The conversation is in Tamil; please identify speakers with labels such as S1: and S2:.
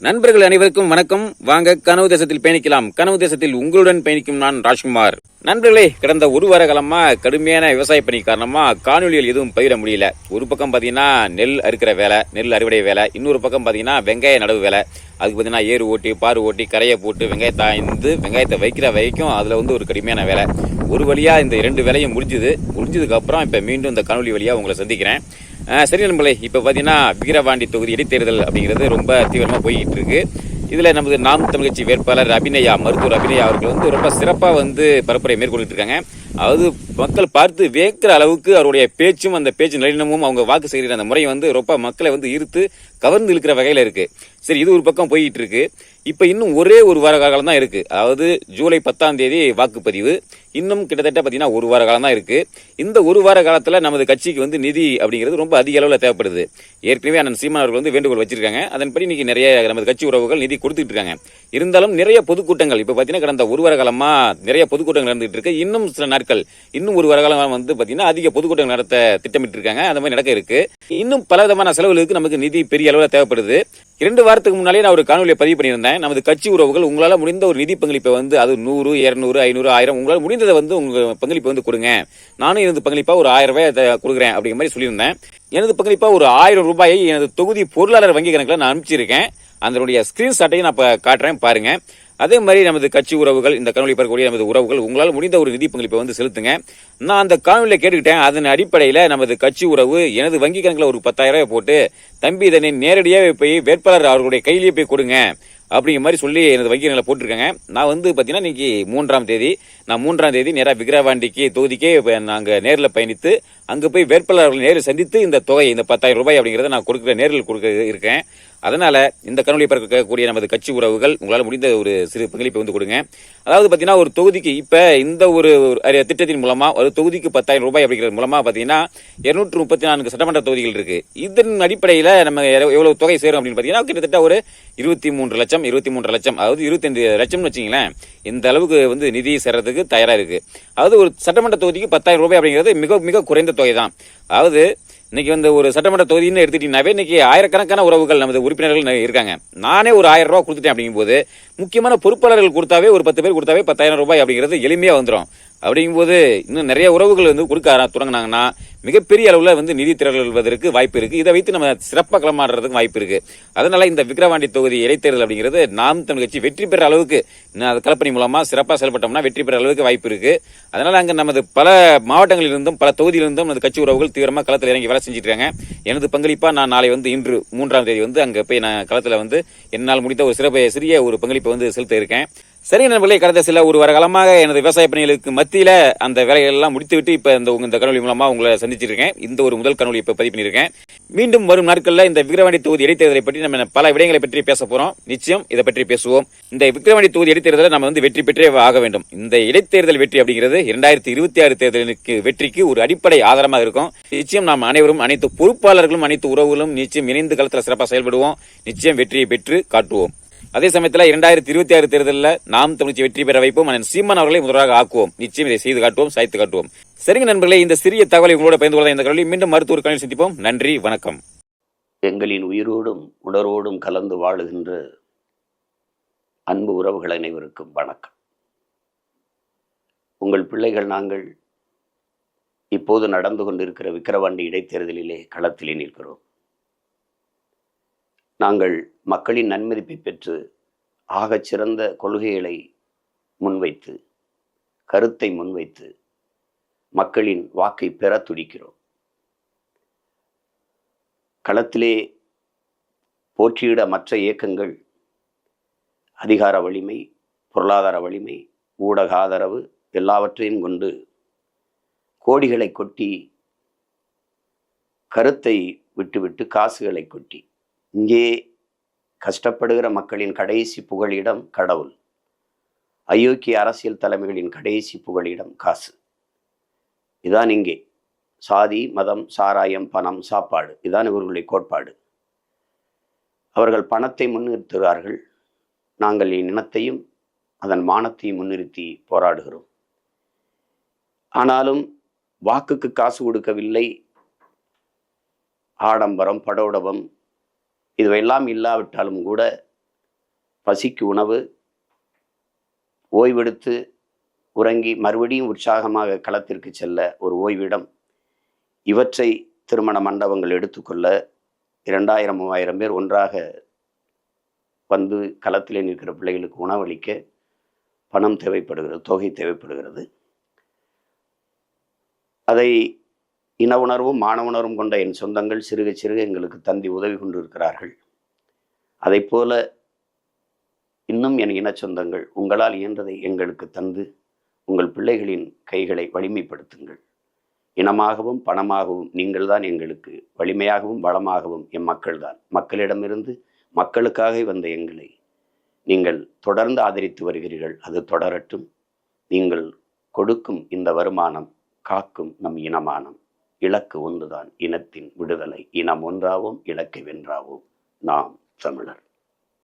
S1: நண்பர்கள் அனைவருக்கும் வணக்கம். வாங்க கனவு தேசத்தில் பயணிக்கலாம். கனவு தேசத்தில் உங்களுடன் பயணிக்கும் நான் ராஜ்குமார். நண்பர்களே, கடந்த ஒரு வார காலமா கடுமையான விவசாய பணி காரணமா காணொலிகள் எதுவும் பயிர முடியல. ஒரு பக்கம் பாத்தீங்கன்னா நெல் அறுக்கிற வேலை, நெல் அறுவடை வேலை, இன்னொரு பக்கம் பாத்தீங்கன்னா வெங்காய நடவு வேலை. அதுக்கு பாத்தீங்கன்னா ஏறு ஓட்டி, பாரு ஓட்டி, கரையை போட்டு வெங்காயத்தை வைக்கிற வரைக்கும் அதுல ஒரு கடுமையான வேலை. ஒரு வழியா இந்த 2 வேலையும் முடிஞ்சதுக்கு அப்புறம் இப்ப மீண்டும் இந்த காணொலி வழியா உங்களை சந்திக்கிறேன். சரி நண்பர்களே, இப்போ பார்த்தீங்கன்னா விக்கிரவாண்டி தொகுதி இடைத்தேர்தல் அப்படிங்கிறது ரொம்ப தீவிரமாக போய்கிட்டு இருக்கு. இதில் நமது நாம் தமிழ் கட்சி வேட்பாளர் மருத்துவர் அபிநயா அவர்கள் ரொம்ப சிறப்பாக பரப்புரை மேற்கொண்டு இருக்காங்க. அதாவது மக்கள் பார்த்து வேக்கிற அளவுக்கு அவருடைய பேச்சும் அந்த பேச்சு நளினமும் அவங்க வாக்கு செய்கிற அந்த முறை ரொம்ப மக்களை ஈர்த்து கவர்ந்து இழுக்கிற வகையில் இருக்கு. சரி, இது ஒரு பக்கம் போயிட்டு இருக்கு. இப்ப இன்னும் ஒரே ஒரு வார காலம் தான் இருக்கு. அதாவது ஜூலை 10ஆம் தேதி வாக்குப்பதிவு. இன்னும் கிட்டத்தட்ட பாத்தீங்கன்னா ஒரு வார காலம் தான் இருக்கு. இந்த ஒரு வார காலத்துல நமது கட்சிக்கு நிதி அப்படிங்கிறது ரொம்ப அதிக அளவுல தேவைப்படுது. ஏற்கனவே அண்ணன் சீமான் அவர்கள் வேண்டுகோள் வச்சிருக்காங்க. அதன்படி இன்னைக்கு நிறைய நமது கட்சி உறவுகள் நிதி கொடுத்துட்டு இருக்காங்க. இருந்தாலும் நிறைய பொதுக்கூட்டங்கள் இப்ப பாத்தீங்கன்னா கடந்த ஒரு வார காலமா நிறைய பொதுக்கூட்டங்கள் நடந்துட்டு இருக்கு. இன்னும் சில நாட்கள், இன்னும் ஒரு வார காலம் பாத்தீங்கன்னா அதிக பொதுக்கூட்டங்கள் நடத்த திட்டமிட்டு இருக்காங்க. அந்த மாதிரி நடக்க இருக்கு. இன்னும் பல விதமான செலவுகளுக்கு நமக்கு நிதி பெரிய அளவுல தேவைப்படுது. 2 வாரத்துக்கு முன்னாலே நான் ஒரு காணொலியை பதிவு பண்ணியிருந்தேன். நமது கட்சி உறவுகள் உங்களால முடிந்த ஒரு நிதி பங்களிப்பை அது 100, 200, 500, 1000 உங்களால் முடிந்ததை உங்க பங்களிப்பை கொடுங்க. நானும் எனது பங்களிப்பா ஒரு 1000 ரூபாய் கொடுக்குறேன் அப்படிங்கிற மாதிரி சொல்லியிருந்தேன். எனது பங்களிப்பா ஒரு 1000 ரூபாயை எனது தொகுதி பொருளாளர் வங்கி கணக்கில் நான் அனுப்பிச்சிருக்கேன். அதனுடைய ஸ்கிரீன்ஷாட்டையும் நான் காட்டுறேன் பாருங்க. அதே மாதிரி நமது கட்சி உறவுகள், இந்த காணொலி பார்க்கக்கூடிய நமது உறவுகள் உங்களால் முடிந்த ஒரு நிதி பங்களிப்பை செலுத்துங்க. நான் அந்த காணொலியை கேட்டுக்கிட்டேன். அதன் அடிப்படையில் நமது கட்சி உறவு எனது வங்கி கணக்கில் ஒரு 10,000 ரூபாய் போட்டு, தம்பி இதனை நேரடியாக போய் வேட்பாளர் அவர்களுடைய கையிலேயே போய் கொடுங்க அப்படிங்கிற மாதிரி சொல்லி எனது வங்கி கணக்கில் போட்டிருக்காங்க. நான் பாத்தீங்கன்னா இன்னைக்கு 3ஆம் தேதி, நான் 3ஆம் தேதி நேராக விக்கிரவாண்டிக்கு தொகுதிக்கே நாங்கள் நேரில் பயணித்து அங்கே போய் வேட்பாளர்கள் நேரில் சந்தித்து இந்த தொகை, இந்த 10,000 ரூபாய் அப்படிங்கிறத நான் நேரில் கொடுக்க இருக்கேன். அதனால இந்த காணொலி பார்க்கக்கூடிய நமது கட்சி உறவுகள் உங்களால் முடிந்த ஒரு சிறு பங்களிப்பை கொடுங்க. அதாவது பாத்தீங்கன்னா ஒரு தொகுதிக்கு இப்ப இந்த ஒரு திட்டத்தின் மூலமா ஒரு தொகுதிக்கு 10,000 ரூபாய் அப்படிங்கிறது மூலமா பாத்தீங்கன்னா 234 சட்டமன்ற தொகுதிகள் இருக்கு. இதன் அடிப்படையில நம்ம எவ்வளவு தொகை சேரும் அப்படின்னு பாத்தீங்கன்னா கிட்டத்தட்ட ஒரு 23 லட்சம், அதாவது 25 லட்சம்னு வச்சுங்களேன். இந்த அளவுக்கு நிதி சேர்றதுக்கு தயாரா இருக்கு. அதாவது ஒரு சட்டமன்ற தொகுதிக்கு 10,000 ரூபாய் அப்படிங்கிறது மிக மிக குறைந்த தொகை தான். அதாவது இன்னைக்கு ஒரு சட்டமன்ற தொகுதின்னு எடுத்துட்டீங்கன்னாவே இன்னைக்கு ஆயிரக்கணக்கான உறவுகள் நமது உறுப்பினர்கள் இருக்காங்க. நானே ஒரு 1000 ரூபாய் கொடுத்துட்டேன் அப்படிங்கும் போது முக்கியமான பொறுப்பாளர்கள் கொடுத்தாவே ஒரு 10 பேர் கொடுத்தாவே 10,000 ரூபாய் அப்படிங்கிறது எளிமையா வந்துடும். அப்படிங்கும்போது இன்னும் நிறைய உறவுகள் கொடுக்க தொடங்கினாங்கன்னா மிகப்பெரிய அளவுல நிதி திரள்வதற்கு வாய்ப்பு இருக்கு. இதை வைத்து நம்ம சிறப்பாக களமாடுறதுக்கு வாய்ப்பு இருக்கு. அதனால இந்த விக்கிரவாண்டி தொகுதி இடைத்தேர்தல் அப்படிங்கிறது நாம் தமிழ் கட்சி வெற்றி பெற அளவுக்கு கலப்பணி மூலமா சிறப்பாக செயல்பட்டோம்னா வெற்றி பெற அளவுக்கு வாய்ப்பு இருக்கு. அதனால அங்க நமது பல மாவட்டங்களில் இருந்தும் பல தொகுதியிலிருந்தும் நமது கட்சி உறவுகள் தீவிரமா களத்தில் இறங்கி வேலை செஞ்சுட்டு இருக்காங்க. எனது பங்களிப்பா நான் நாளை இன்று 3ஆம் தேதி அங்க போய் நான் களத்துல என்னால் முடிந்த ஒரு சிறிய ஒரு பங்களிப்பை செலுத்த இருக்கேன். சரி நண்பர்களே, கடந்த சில ஒரு வார காலமாக எனது விவசாய பணிகளுக்கு மத்தியில அந்த வேலைகள் எல்லாம் முடித்துவிட்டு இப்ப இந்த காணொலி மூலமா உங்களை சந்திச்சிருக்கேன். இந்த ஒரு முதல் காணொலி இப்ப பதிவு பண்ணிருக்கேன். மீண்டும் வரும் நாட்கள்ல இந்த விக்கிரவாண்டி தொகுதி இடைத்தேர்தலை பற்றி நம்ம பல விடயங்களை பற்றி பேச போறோம். நிச்சயம் இதை பற்றி பேசுவோம். இந்த விக்கிரவாண்டி தொகுதி இடைத்தேர்தலை நம்ம வெற்றி பெற்றே ஆக வேண்டும். இந்த இடைத்தேர்தல் வெற்றி அப்படிங்கிறது 2026 தேர்தலுக்கு வெற்றிக்கு ஒரு அடிப்படை ஆதாரமாக இருக்கும். நிச்சயம் நாம் அனைவரும், அனைத்து பொறுப்பாளர்களும், அனைத்து உறவுகளும் நிச்சயம் இணைந்து களத்தில் சிறப்பாக செயல்படுவோம். நிச்சயம் வெற்றியை பெற்று காட்டுவோம். அதே சமயத்தில் 2026 தேர்தலில் நாம் தமிழ்ச்சி வெற்றி பெற வைப்போம். சீமான் அவர்களை முதலாக ஆக்குவோம். நிச்சயம் இதை செய்து காட்டுவோம், சாய்த்து காட்டுவோம். சரிங்க நண்பர்களே, இந்த சிறிய தகவலை உங்களோட பயந்து கொள்ள இந்த கல்வி மீண்டும் மருத்துவ கல்வி சந்திப்போம். நன்றி, வணக்கம்.
S2: எங்களின் உயிரோடும் உணர்வோடும் கலந்து வாழுகின்ற அன்பு உறவுகள் அனைவருக்கும் வணக்கம். உங்கள் பிள்ளைகள் நாங்கள் இப்போது நடந்து கொண்டிருக்கிற விக்கிரவாண்டி இடைத்தேர்தலிலே களத்திலே நிற்கிறோம். நாங்கள் மக்களின் நன்மதிப்பை பெற்று ஆகச் சிறந்த கொள்கைகளை முன்வைத்து, கருத்தை முன்வைத்து மக்களின் வாக்கை பெற துடிக்கிறோம். களத்திலே போற்றியிட மற்ற இயக்கங்கள் அதிகார வலிமை, பொருளாதார வலிமை, ஊடக ஆதரவு எல்லாவற்றையும் கொண்டு கோடிகளை கொட்டி, கருத்தை விட்டுவிட்டு காசுகளை கொட்டி, இங்கே கஷ்டப்படுகிற மக்களின் கடைசி புகலிடம் கடவுள், அயோக்கிய அரசியல் தலைமைகளின் கடைசி புகலிடம் காசு. இதான் இங்கே சாதி, மதம், சாராயம், பணம், சாப்பாடு, இதான் இவர்களுடைய கோட்பாடு. அவர்கள் பணத்தை முன்னிறுத்துகிறார்கள். நாங்கள் இனத்தையும் அதன் மானத்தையும் முன்னிறுத்தி போராடுகிறோம். ஆனாலும் வாக்குக்கு காசு கொடுக்கவில்லை. ஆடம்பரம், படோடபம் இதுவெல்லாம் இல்லாவிட்டாலும் கூட பசிக்கு உணவு, ஓய்வெடுத்து உறங்கி மறுபடியும் உற்சாகமாக களத்திற்கு செல்ல ஒரு ஓய்விடம், இவற்றை திருமண மண்டபங்கள் எடுத்துக்கொள்ள 2000 3000 பேர் ஒன்றாக வந்து களத்திலே நிற்கிற பிள்ளைகளுக்கு உணவளிக்க பணம் தேவைப்படுகிறது, தொகை தேவைப்படுகிறது. அதை இன உணர்வும் மான உணர்வும் கொண்ட என் சொந்தங்கள் சிறுக சிறுக எங்களுக்கு தந்தி உதவி கொண்டு இருக்கிறார்கள். அதை போல இன்னும் என் இன சொந்தங்கள் உங்களால் இயன்றதை எங்களுக்கு தந்து உங்கள் பிள்ளைகளின் கைகளை வலிமைப்படுத்துங்கள். இனமாகவும் பணமாகவும் நீங்கள்தான் எங்களுக்கு வலிமையாகவும் பலமாகவும் எம் மக்கள்தான். மக்களிடமிருந்து மக்களுக்காக வந்த எங்களை நீங்கள் தொடர்ந்து ஆதரித்து வருகிறீர்கள். அது தொடரட்டும். நீங்கள் கொடுக்கும் இந்த வருமானம் காக்கும் நம் இனமானம். இலக்கு ஒன்றுதான், இனத்தின் விடுதலை. இனம் ஒன்றாவோம், இலக்கை வென்றாவோம். நாம் தமிழர்.